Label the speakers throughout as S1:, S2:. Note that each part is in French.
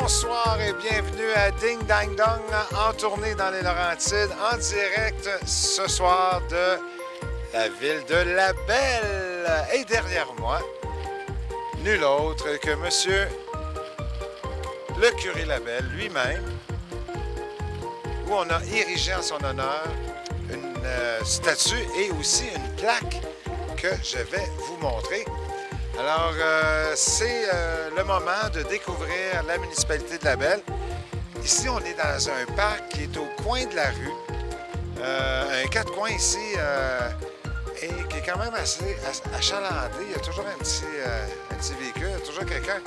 S1: Bonsoir et bienvenue à Ding Dang Dong en tournée dans les Laurentides, en direct ce soir de la ville de Labelle. Et derrière moi, nul autre que Monsieur le curé Labelle lui-même, où on a érigé en son honneur une statue et aussi une plaque que je vais vous montrer. Alors, c'est le moment de découvrir la municipalité de Labelle. Ici, on est dans un parc qui est au coin de la rue. Un quatre coins ici, et qui est quand même assez achalandé. Il y a toujours un petit véhicule, il y a toujours quelqu'un.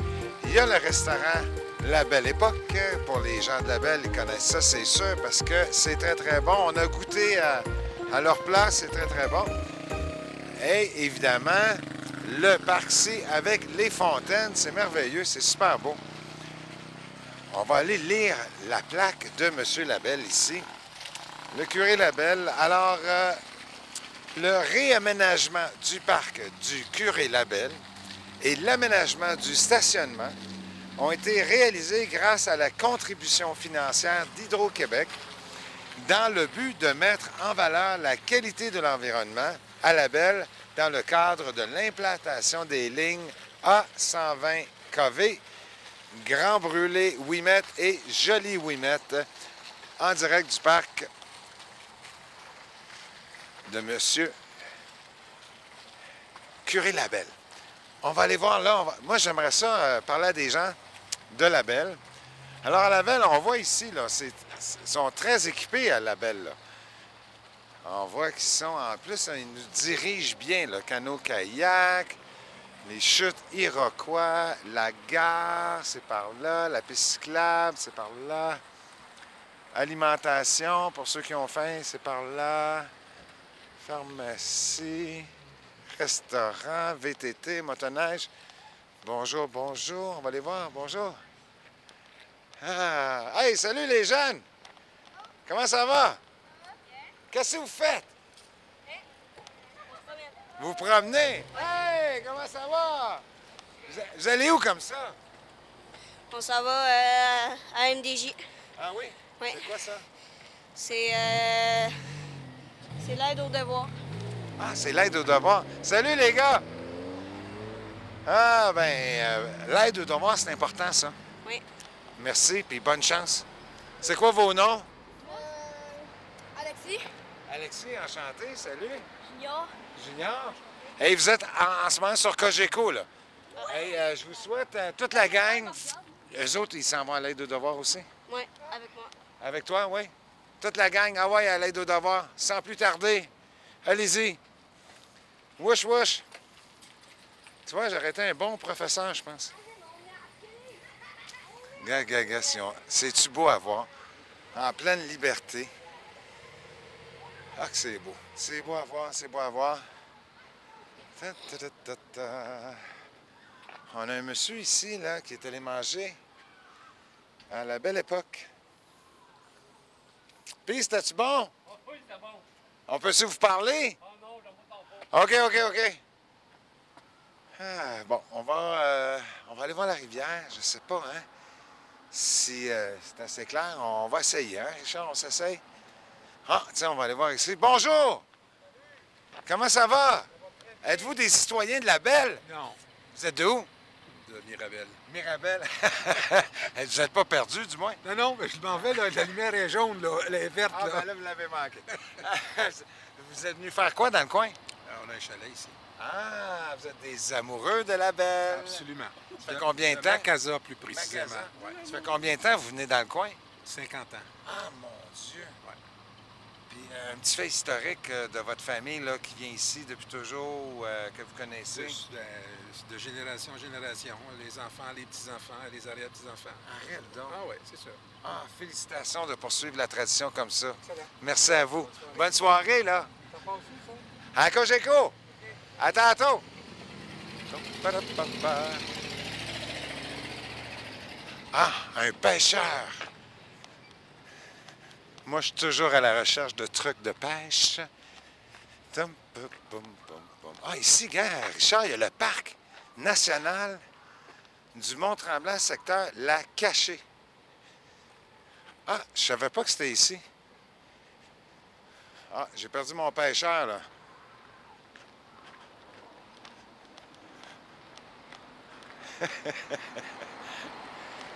S1: Il y a le restaurant La Belle Époque. Pour les gens de Labelle, ils connaissent ça, c'est sûr, parce que c'est très, très bon. On a goûté à leur plat, c'est très, très bon. Et évidemment, le parc-ci avec les fontaines, c'est merveilleux, c'est super beau. On va aller lire la plaque de M. Labelle ici. Le curé Labelle. Alors, le réaménagement du parc du curé Labelle et l'aménagement du stationnement ont été réalisés grâce à la contribution financière d'Hydro-Québec dans le but de mettre en valeur la qualité de l'environnement à Labelle dans le cadre de l'implantation des lignes A120 kV, Grand Brûlé Ouimet et Joli Ouimet, en direct du parc de Monsieur curé Labelle. On va aller voir là. Moi, j'aimerais ça parler à des gens de Labelle. Alors, à Labelle, on voit ici, là, ils sont très équipés à Labelle, là. On voit qu'ils sont, en plus, ils nous dirigent bien, le canot-kayak, les chutes Iroquois, la gare, c'est par là, la piste cyclable, c'est par là, alimentation, pour ceux qui ont faim, c'est par là, pharmacie, restaurant, VTT, motoneige. Bonjour, bonjour, on va aller voir, bonjour. Ah, hey, salut les jeunes! Comment ça va? Qu'est-ce que vous faites? Vous vous promenez? Hey, comment ça va? Vous allez où comme ça?
S2: On s'en va à MDJ.
S1: Ah oui?
S2: Oui.
S1: C'est quoi ça?
S2: C'est l'aide aux devoirs.
S1: Ah, c'est l'aide aux devoirs. Salut les gars! Ah, l'aide aux devoirs, c'est important ça.
S2: Oui.
S1: Merci, puis bonne chance. C'est quoi vos noms?
S2: Alexis.
S1: Alexis, enchanté, salut.
S2: Junior.
S1: Junior. Hey, vous êtes en ce moment sur Cogeco, là. Hey, je vous souhaite toute la gang. Eux autres, ils s'en vont à l'aide aux devoirs aussi.
S2: Oui, avec moi.
S1: Avec toi, oui? Toute la gang, ah ouais, à l'aide aux devoirs. Sans plus tarder. Allez-y. Wouch, wouch. Tu vois, j'aurais été un bon professeur, je pense. Gaga, c'est-tu beau à voir? En pleine liberté. Ah, que c'est beau. C'est beau à voir, c'est beau à voir. On a un monsieur ici, là, qui est allé manger à la Belle Époque. Puis, c'était-tu bon?
S3: Oui, c'est bon.
S1: On peut-tu vous parler?
S3: Oh non, j'en veux pas.
S1: OK. Ah, bon, on va aller voir la rivière. Je sais pas, hein, si c'est assez clair. On va essayer, hein, Richard, on s'essaye. Ah, tiens, on va aller voir ici. Bonjour! Comment ça va? Êtes-vous des citoyens de Labelle?
S3: Non,
S1: Vous êtes d'où?
S3: de Mirabel.
S1: Mirabelle. Vous n'êtes pas perdu, du moins?
S3: Non, mais je m'en vais, là, la lumière est jaune, là, elle est verte,
S1: Ah,
S3: là.
S1: ben là, vous l'avez manqué. Vous êtes venu faire quoi dans le coin?
S3: On a un chalet ici.
S1: Ah, vous êtes des amoureux de Labelle.
S3: Absolument.
S1: Ça fait combien de temps?
S3: Macasa, plus précisément.
S1: Magasin.
S3: Ouais.
S1: Ça fait combien de temps que vous venez dans le coin?
S3: 50 ans.
S1: Ah, mon Dieu!
S3: Ouais.
S1: Puis un petit fait historique de votre famille là, qui vient ici depuis toujours, que vous connaissez.
S3: De génération en génération. Les enfants, les petits-enfants, les arrière-petits-enfants.
S1: Arrête donc.
S3: Ah oui, c'est ça.
S1: Ah, félicitations de poursuivre la tradition comme ça.
S3: Excellent.
S1: Merci à vous. Bonne soirée, là.
S3: Ça passe où, ça?
S1: À Cogeco! À tantôt! Ah, un pêcheur! Moi, je suis toujours à la recherche de trucs de pêche. Ah, ici, gars, Richard, il y a le parc national du Mont-Tremblant, secteur La Cachée. Ah, je savais pas que c'était ici. Ah, j'ai perdu mon pêcheur, là.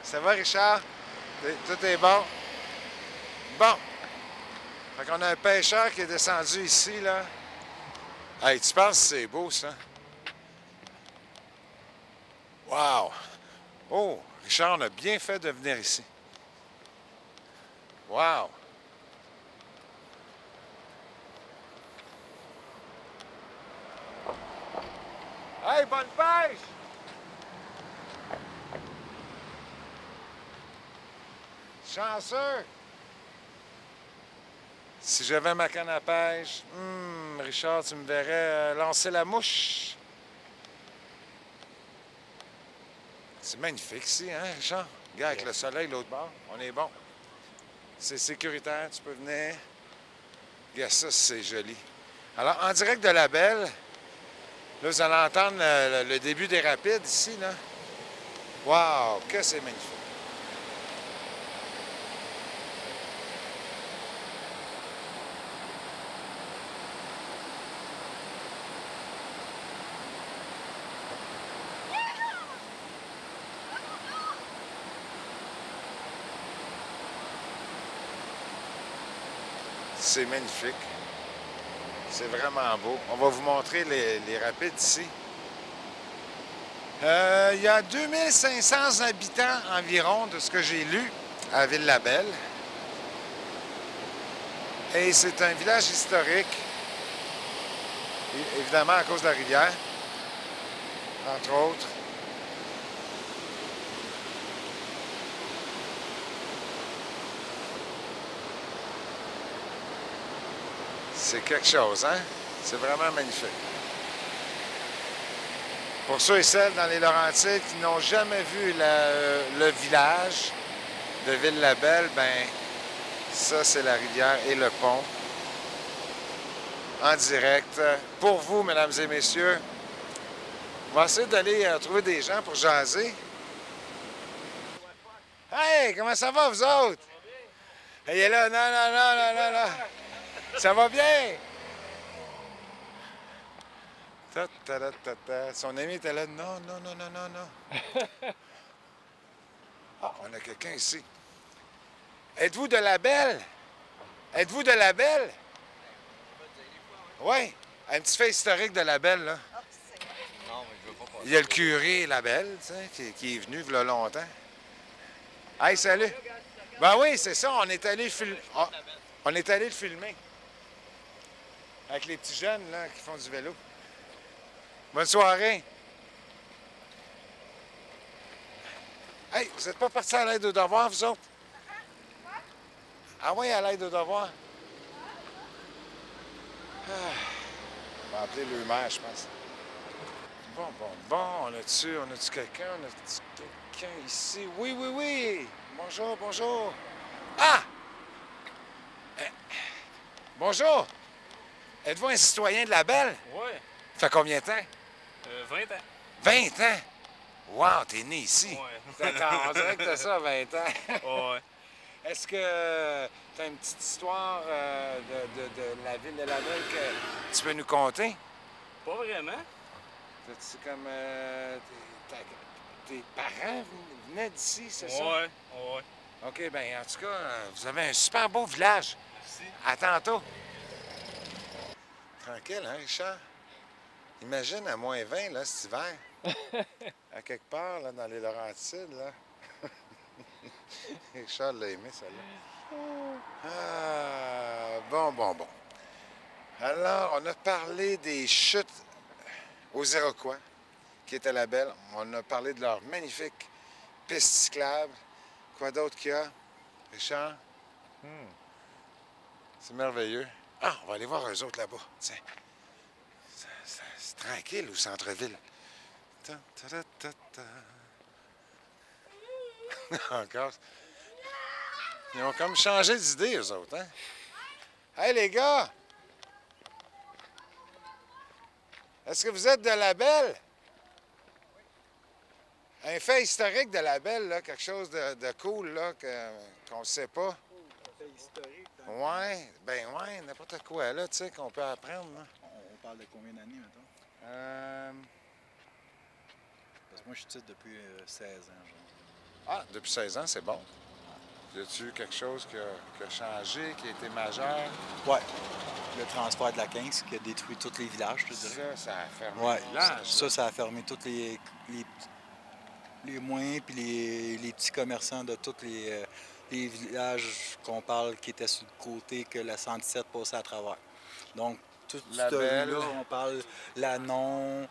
S1: Ça va, Richard? Tout est bon? Bon. Fait qu'on a un pêcheur qui est descendu ici, là. Hey, tu penses que c'est beau, ça? Wow! Oh, Richard, on a bien fait de venir ici. Wow! Hey, bonne pêche! Chanceux! Si j'avais ma canne à pêche, Richard, tu me verrais lancer la mouche. C'est magnifique ici, hein, Richard? Regarde, avec le soleil, l'autre bord, on est bon. C'est sécuritaire, tu peux venir. Regarde ça, c'est joli. Alors, en direct de la Belle, là, vous allez entendre le début des rapides ici, là. Wow, que c'est magnifique! C'est magnifique. C'est vraiment beau. On va vous montrer les rapides ici. Il y a 2500 habitants environ, de ce que j'ai lu, à Ville-la-Belle. Et c'est un village historique, évidemment à cause de la rivière, entre autres. C'est quelque chose, hein? C'est vraiment magnifique. Pour ceux et celles dans les Laurentides qui n'ont jamais vu le village de Ville-la-Belle, ben ça, c'est la rivière et le pont. En direct. Pour vous, mesdames et messieurs, on va essayer d'aller trouver des gens pour jaser. Hey, comment ça va, vous autres? Il est là, non. Ça va bien? Son ami était là. Non. Ah, on a quelqu'un ici. Êtes-vous de la Belle? Êtes-vous de la Belle? Oui. Un petit fait historique de la Belle, là. Il y a le curé La Belle, tu sais, qui est venu il y a longtemps. Hey, salut. Ben oui, c'est ça. On est allé on est allé le filmer. Avec les petits jeunes, là, qui font du vélo. Bonne soirée. Hey, vous n'êtes pas partis à l'aide aux devoirs, vous autres? Ah oui, à l'aide aux devoirs. On va appeler le maire, je pense. Bon. On a-tu quelqu'un? On a-tu quelqu'un ici? Oui. Bonjour. Ah! Bonjour. Êtes-vous un citoyen de la Belle?
S4: Oui.
S1: Ça fait combien de temps?
S4: 20 ans.
S1: 20 ans? Wow, t'es né ici.
S4: Ouais.
S1: D'accord, on dirait que t'as ça, 20 ans.
S4: Ouais.
S1: Est-ce que t'as une petite histoire de la ville de la Belle que tu peux nous conter?
S4: Pas vraiment.
S1: C'est comme tes parents venaient d'ici, c'est ça?
S4: Ouais.
S1: OK, bien, en tout cas, vous avez un super beau village.
S4: Merci.
S1: À tantôt. Tranquille, hein, Richard? Imagine à moins 20, là, cet hiver. À quelque part, là, dans les Laurentides, là. Richard l'a aimé, celle-là. Ah, bon. Alors, on a parlé des chutes aux Iroquois, qui étaient la Belle. On a parlé de leur magnifique piste cyclable. Quoi d'autre qu'il y a? Richard? C'est merveilleux. Ah, on va aller voir eux autres là-bas. Tiens. C'est tranquille au centre-ville. Encore. Ils ont comme changé d'idée, eux autres, hein? Hey, les gars! Est-ce que vous êtes de la Belle? Un fait historique de la Belle, là, quelque chose de cool là, qu'on ne sait pas.
S5: Un fait historique.
S1: Ouais, ben ouais, n'importe quoi là, tu sais, qu'on peut apprendre. Là.
S5: On parle de combien d'années, mettons? Parce que moi, je suis titre depuis 16 ans. Genre.
S1: Ah, depuis 16 ans, c'est bon. Y a-tu quelque chose qui a changé, qui a été majeur?
S5: Ouais. Le transfert de la 15 qui a détruit tous les villages, je te dirais.
S1: Ça a fermé
S5: Ouais.
S1: le village.
S5: Ça a fermé tous les moyens puis les petits commerçants de tous les villages qu'on parle qui étaient sur le côté que la 117 passait à travers. Donc, tout
S1: La
S5: ce
S1: Belle.
S5: là on parle Lannon,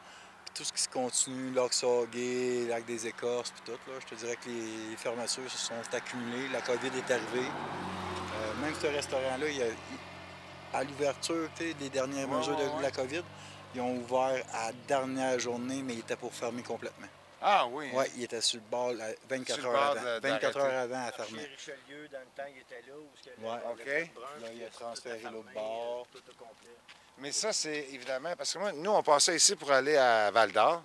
S5: puis tout ce qui se continue, Lac-Sauguay, Lac des Écorces, puis tout. Là, je te dirais que les fermetures se sont accumulées. La COVID est arrivée. Même ce restaurant-là, à l'ouverture des dernières mesures de la COVID, ils ont ouvert à la dernière journée, mais ils étaient pour fermer complètement.
S1: Ah oui.
S5: Oui, il était sur le bord 24
S1: Sur le
S5: heures
S1: bord
S5: avant.
S1: de-
S5: 24 heures
S1: d'arrêter.
S5: avant à
S6: Chez
S5: fermer.
S6: Richelieu, dans le temps, il était là. Où
S5: Ouais.
S1: OK.
S5: Là, il a transféré l'autre bord.
S6: Tout au complet.
S1: Mais ça, c'est évidemment, parce que moi, nous, on passait ici pour aller à Val-d'Or,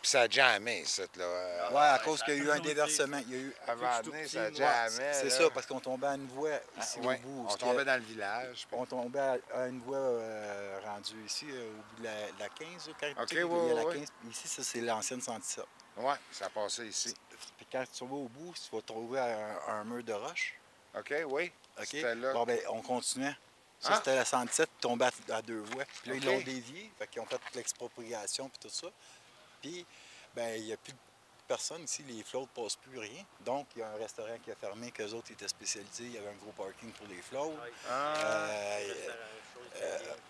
S1: puis ça a jamais, cette là.
S5: Oui, à cause qu'il y a eu un déversement. Il y a eu...
S1: À un moment donné, ça a
S5: Ouais,
S1: jamais.
S5: c'est
S1: là.
S5: ça, parce qu'on tombait à une voie ici
S1: Ouais,
S5: au bout.
S1: on tombait dans le village. puis-
S5: On tombait à une voie rendue ici, au bout de la 15. Là, quand
S1: OK,
S5: il y a
S1: ouais,
S5: la
S1: ouais.
S5: 15. Ici, ça, c'est l'ancienne 117.
S1: Oui, ça a passé ici.
S5: Puis quand tu vas au bout, tu vas trouver un mur de roche.
S1: OK, oui.
S5: OK?
S1: C'était là.
S5: Bon, ben, on continuait. Ça,
S1: Ah!
S5: c'était la 117, tombait à deux voies. Puis là,
S1: OK.
S5: ils l'ont dévié. Fait qu'ils ont fait toute l'expropriation puis tout ça. Puis, ben, il n'y a plus de personne ici. Les flottes ne passent plus rien. Donc, il y a un restaurant qui a fermé, qu'eux autres étaient spécialisés. Il y avait un gros parking pour les flottes.
S1: Ah,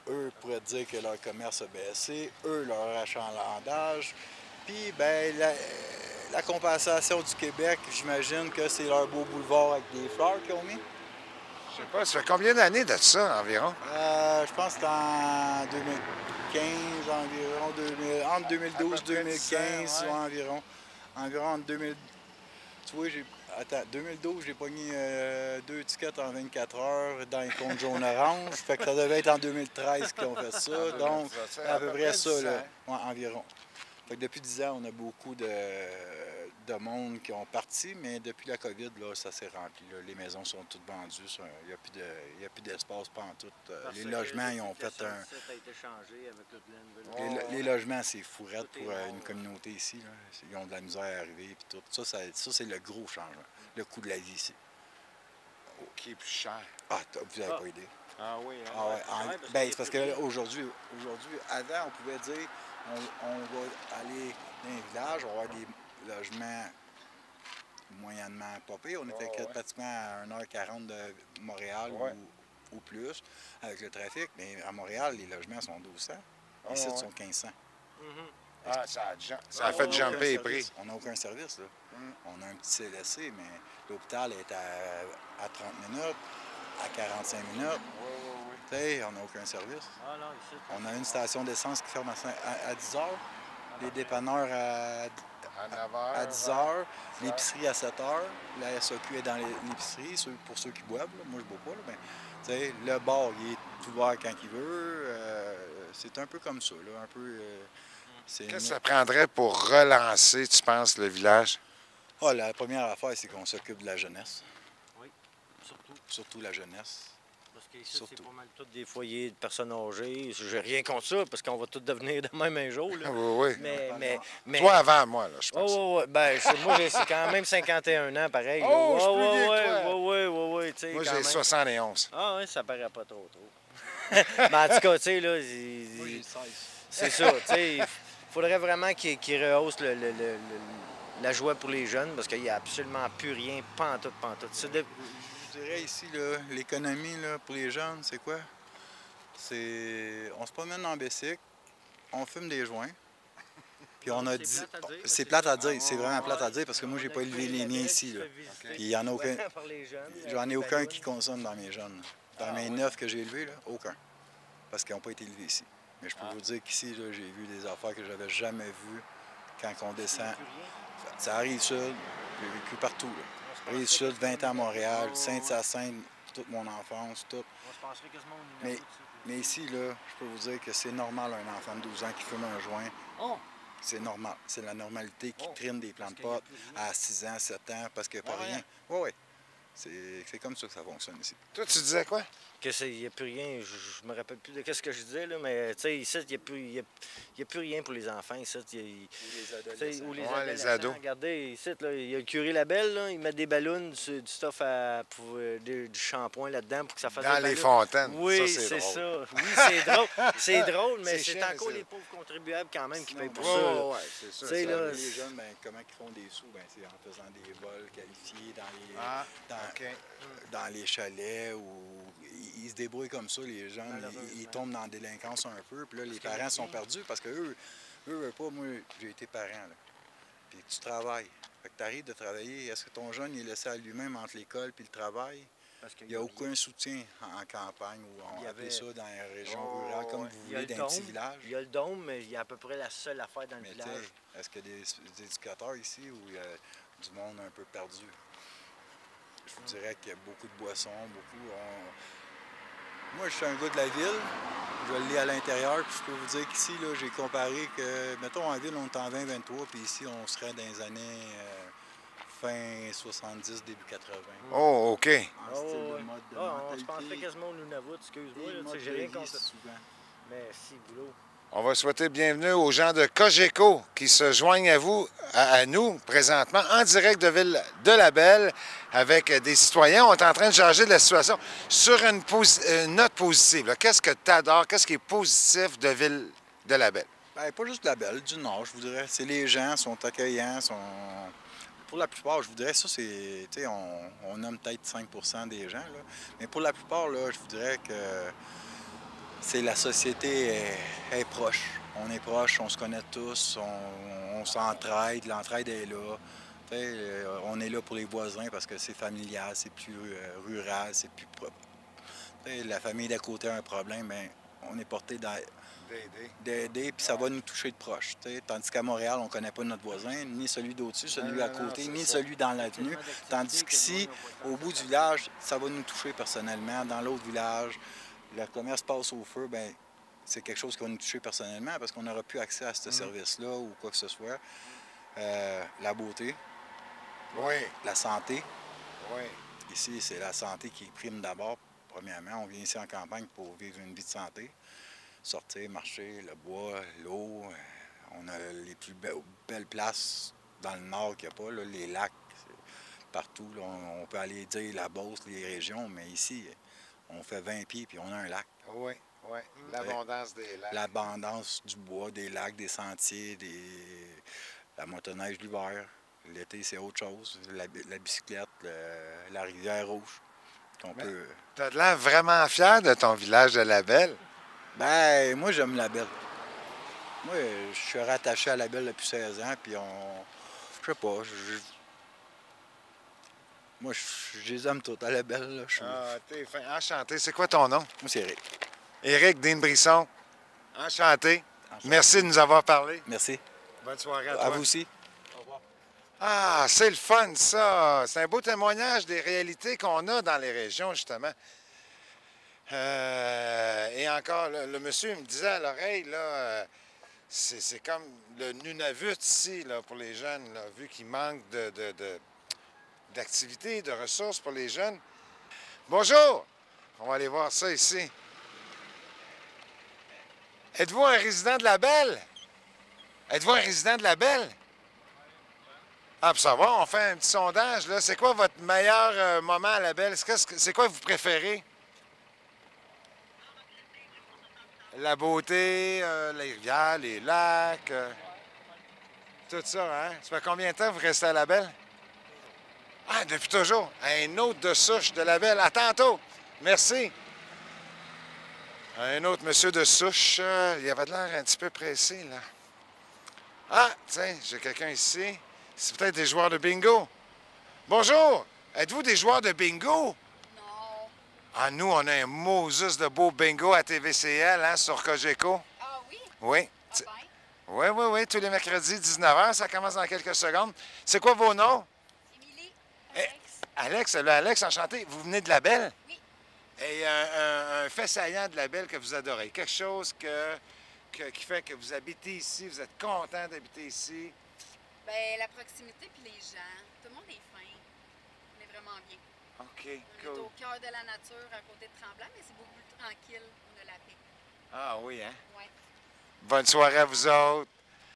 S5: Eux pourraient dire que leur commerce a baissé. Eux, leur achalandage. Puis, ben, la compensation du Québec, j'imagine que c'est leur beau boulevard avec des fleurs qu'ils ont mis.
S1: je sais pas, ça fait combien d'années de ça environ?
S5: Je pense que c'est en 2015 environ, entre 2012
S1: À peu près 10
S5: 2015
S1: ans, ouais.
S5: environ. Environ entre 2000. Tu vois, 2012, j'ai pogné 2 tickets en 24 heures dans les comptes jaune-orange. Fait que ça devait être en 2013 qu'ils ont fait ça. Donc, à peu près ça,
S1: 10
S5: là.
S1: ans.
S5: Ouais, environ. Fait que depuis 10 ans, on a beaucoup de monde qui ont parti, mais depuis la COVID, là, ça s'est rempli. Là. Les maisons sont toutes vendues. Il n'y a plus d'espace pantoute. Les logements, ils ont fait un...
S6: Ça a été changé avec toute la nouvelle.
S5: Les logements, c'est fourrette
S6: Tout est
S5: pour
S6: mort.
S5: une communauté ici. Là. Ils ont de la misère à arriver. Puis tout. Ça, c'est le gros changement. Le coût de la vie ici.
S1: Qui est plus cher.
S5: Ah, vous n'avez pas idée.
S1: Ah oui, hein?
S5: Ah ouais,
S6: Ouais,
S5: ben,
S6: que
S5: c'est parce que aujourd'hui, avant, on pouvait dire on va aller dans un village, on va avoir des logements moyennement pas pires. On était pratiquement à 1h40 de Montréal
S1: Ouais.
S5: ou plus avec le trafic. Mais à Montréal, les logements sont 1200.
S1: Ah,
S5: Ici,
S1: ouais.
S5: ils sont 1500.
S1: Ah, ça a fait jumper les prix.
S5: On n'a aucun service. Là.
S1: Mm.
S5: On a un petit CLSC, mais l'hôpital est à 30 minutes, à 45 minutes.
S1: Oui.
S5: Tu sais, on n'a aucun service.
S6: Ah non, ici.
S5: On a une station d'essence qui ferme à 10 h, les dépanneurs
S1: À 9 h.
S5: à 10 h, l'épicerie à 7 h. La SAQ est dans l'épicerie, pour ceux qui boivent. Là. Moi, je ne bois pas. Là, mais, tu sais, le bar, il est ouvert quand il veut. C'est un peu comme ça. Là, un peu,
S1: Qu'est-ce que ça prendrait pour relancer, tu penses, le village?
S5: Ah, la première affaire, c'est qu'on s'occupe de la jeunesse.
S6: Oui, surtout.
S5: Surtout la jeunesse.
S6: Parce qu'ici,
S5: Surtout.
S6: c'est pas mal tous des foyers de personnes âgées. J'ai rien contre ça, parce qu'on va tous devenir de même un jour. Là.
S1: Oui.
S6: Mais...
S1: Toi avant moi, là, je pense.
S6: Oh, ouais. Ben, moi, j'ai quand même 51 ans, pareil.
S1: Oh, je suis
S6: ouais,
S1: plus vieux
S6: ouais,
S1: que toi.
S6: ouais, tu sais,
S1: Moi,
S6: quand
S1: j'ai
S6: même.
S1: 71.
S6: Ah, ouais, ça paraît pas trop. Mais en tout cas, tu sais, là,
S5: Moi, j'ai 16.
S6: c'est ça, tu sais, il faudrait vraiment qu'ils rehaussent la joie pour les jeunes, parce qu'il n'y a absolument plus rien, pantoute.
S5: Je dirais ici, là, l'économie là, pour les jeunes, c'est quoi? C'est. On se promène en bicycle, on fume des joints, puis on a dit. C'est plate à dire, c'est vraiment plate à dire, parce que moi, j'ai pas élevé les miens ici. Là. Puis il n'y en a aucun. J'en ai aucun qui consomme dans mes jeunes. Dans mes 9 que j'ai élevés, là, aucun. Parce qu'ils n'ont pas été élevés ici. Mais je peux vous dire qu'ici, là, j'ai vu des affaires que j'avais jamais vues quand on descend. Ça arrive sud, j'ai vécu partout. Là. Rive sud, 20 ans à Montréal, Sainte-Hyacinthe, toute mon enfance, tout.
S6: On se passerait quasiment au
S5: Mais ici, là, je peux vous dire que c'est normal un enfant de 12 ans qui fume un joint, c'est normal. C'est la normalité qui trine des plans de
S6: qu'il y a
S5: potes
S6: plus de
S5: à 6 ans, 7 ans, parce que pas rien. Oui, oui. C'est comme ça que ça fonctionne ici.
S1: Toi, tu disais quoi?
S6: Il n'y a plus rien, je me rappelle plus de ce que je disais, là, mais tu sais, ici, il n'y a plus rien pour les enfants. Ici,
S5: Ou les
S6: tu
S5: adolescents.
S6: sais, ou les
S1: Ouais, les
S6: adolescents.
S1: ados.
S6: Regardez, ici, là, il y a le curé Labelle, là, ils mettent des ballons, du stuff pour, du shampoing là-dedans pour que ça fasse
S1: Dans
S6: des
S1: les
S6: ballons.
S1: fontaines.
S6: Oui,
S1: Ça,
S6: c'est
S1: drôle.
S6: ça. Oui, c'est drôle. C'est drôle, mais
S1: C'est
S6: c'est
S1: chiant, mais
S6: encore
S1: c'est
S6: les pauvres contribuables quand même qui
S5: Sinon,
S6: payent pour
S5: ben,
S6: ça.
S1: Ouais,
S6: là.
S1: ouais, c'est ça.
S6: Tu sais,
S1: ça.
S6: là,
S5: Les jeunes, ben, comment ils font des sous? Ben, c'est en faisant des vols qualifiés
S1: Ah,
S5: dans,
S1: OK.
S5: dans les chalets ou ils se débrouillent comme ça, les jeunes.
S6: Malheureusement.
S5: Ils tombent dans la délinquance un peu. Puis là, les parents sont perdus parce que eux pas. Moi, j'ai été parent. Là. Puis tu travailles. Fait que tu arrives de travailler. Est-ce que ton jeune il est laissé à lui-même entre l'école et le travail?
S6: parce qu'il
S5: Il n'y a aucun soutien en campagne ou
S6: Il
S5: on
S6: y
S5: appelle
S6: avait-
S5: ça dans les régions
S1: Oh,
S5: rurales, comme
S1: ouais.
S5: vous
S6: Il y a
S5: voulez,
S6: le
S5: dans un petit
S6: dôme,
S5: village.
S6: il y a le dôme, mais il y a à peu près la seule affaire dans le
S5: Mais tu
S6: village.
S5: sais, est-ce qu'il y a des éducateurs ici ou il y a du monde un peu perdu? Je vous dirais qu'il y a beaucoup de boissons, Moi, je suis un gars de la ville. Je l'ai à l'intérieur, puis je peux vous dire qu'ici, là, j'ai comparé que, mettons, en ville, on est en 2023, puis ici, on serait dans les années fin 70, début 80.
S1: Oh, OK.
S5: En
S6: Oh,
S5: style
S6: ouais.
S5: de mode de
S6: Ah, on se
S5: mentalité,
S6: penserait quasiment au Nunavut, excuse-moi,
S5: et
S6: là, tu
S5: mode
S6: sais, j'ai
S5: de
S6: rien
S5: vie,
S6: contre ça.
S5: souvent.
S6: Mais si, boulot.
S1: On va souhaiter bienvenue aux gens de Cogeco qui se joignent à vous, à nous, présentement, en direct de Ville-de-la-Belle, avec des citoyens. On est en train de changer de la situation sur une note positive. là. Qu'est-ce que tu adores? Qu'est-ce qui est positif de Ville-de-la-Belle?
S5: Ben, pas juste de la Belle, du Nord, je vous dirais. C'est les gens sont accueillants, Pour la plupart, je vous dirais, ça, c'est... Tu sais, on nomme peut-être 5 des gens, là. Mais pour la plupart, là, je vous dirais que c'est la société est proche. On est proche, on se connaît tous, on s'entraide, l'entraide est là. Tu sais, on est là pour les voisins parce que c'est familial, c'est plus rural, c'est plus propre. Tu sais, la famille d'à côté a un problème, mais on est porté d'aider, puis ça va nous toucher de proche. Tu sais. Tandis qu'à Montréal, on ne connaît pas notre voisin, ni celui d'au-dessus, celui à côté, ni celui dans l'avenue. Tandis qu'ici, au bout du village, ça va nous toucher personnellement. Dans l'autre village, le commerce passe au feu, bien, c'est quelque chose qui va nous toucher personnellement parce qu'on n'aura plus accès à ce service-là ou quoi que ce soit. La beauté,
S1: Oui,
S5: la santé.
S1: oui.
S5: Ici, c'est la santé qui prime d'abord. Premièrement, on vient ici en campagne pour vivre une vie de santé. Sortir, marcher, le bois, l'eau. On a les plus belles places dans le nord qu'il n'y a pas, là, les lacs, partout. Là, on peut aller dire la Beauce, les régions, mais ici, on fait 20 pieds puis on a un lac.
S1: Oui, oui. L'abondance des lacs.
S5: L'abondance du bois, des lacs, des sentiers, la motoneige l'hiver. L'été, c'est autre chose. La bicyclette, la rivière rouge. Qu'on
S1: Mais-
S5: peut...
S1: Tu as l'air vraiment fier de ton village de la Belle.
S5: Ben, moi, j'aime la Belle. Moi, je suis rattaché à la Belle depuis 16 ans, puis je sais pas, moi, je les aime toutes à la Belle, là.
S1: Ah, t'es fin. Enchanté. C'est quoi ton nom?
S5: Moi, c'est Eric.
S1: Éric Dean-Brisson. Enchanté.
S5: Enchanté.
S1: Merci de nous avoir parlé.
S5: Merci.
S1: Bonne soirée à toi.
S5: À vous aussi.
S1: Ah, c'est le fun, ça. C'est un beau témoignage des réalités qu'on a dans les régions, justement. Et encore, le monsieur me disait à l'oreille, là, c'est comme le Nunavut ici, là, pour les jeunes, là, vu qu'il manque d'activités, de ressources pour les jeunes. Bonjour! On va aller voir ça ici. Êtes-vous un résident de la Belle? Êtes-vous un résident de la Belle? Ah, pour savoir, on fait un petit sondage, là. C'est quoi votre meilleur moment à la Belle? C'est quoi que vous préférez? La beauté, les rivières, les lacs, tout ça, hein? Ça fait combien de temps que vous restez à la Belle? Ah, depuis toujours. Un autre de Souche de la Belle. À tantôt. Merci. Un autre monsieur de Souche. Il avait l'air un petit peu pressé, là. Ah, tiens, j'ai quelqu'un ici. C'est peut-être des joueurs de bingo. Bonjour! Êtes-vous des joueurs de bingo?
S7: Non.
S1: Ah, nous, on a un Moses de beau bingo à TVCL, hein, sur Cogeco.
S7: Ah oui?
S1: Oui.
S7: Ah ben.
S1: Oui, oui, oui, tous les mercredis, 19h, ça commence dans quelques secondes. C'est quoi vos noms?
S7: Émilie,
S1: Eh,
S7: Alex.
S1: Alex, enchanté. Vous venez de la Belle?
S7: Oui.
S1: Et un fait saillant de la Belle que vous adorez. Quelque chose qui fait que vous habitez ici, vous êtes content d'habiter ici?
S7: Ben, la proximité puis les gens. Tout le monde est fin. On est vraiment bien.
S1: OK,
S7: On est
S1: cool.
S7: au cœur de la nature, à côté de Tremblant, mais c'est beaucoup plus tranquille. On a la paix.
S1: Ah oui, hein?
S7: Ouais.
S1: Bonne soirée à vous autres.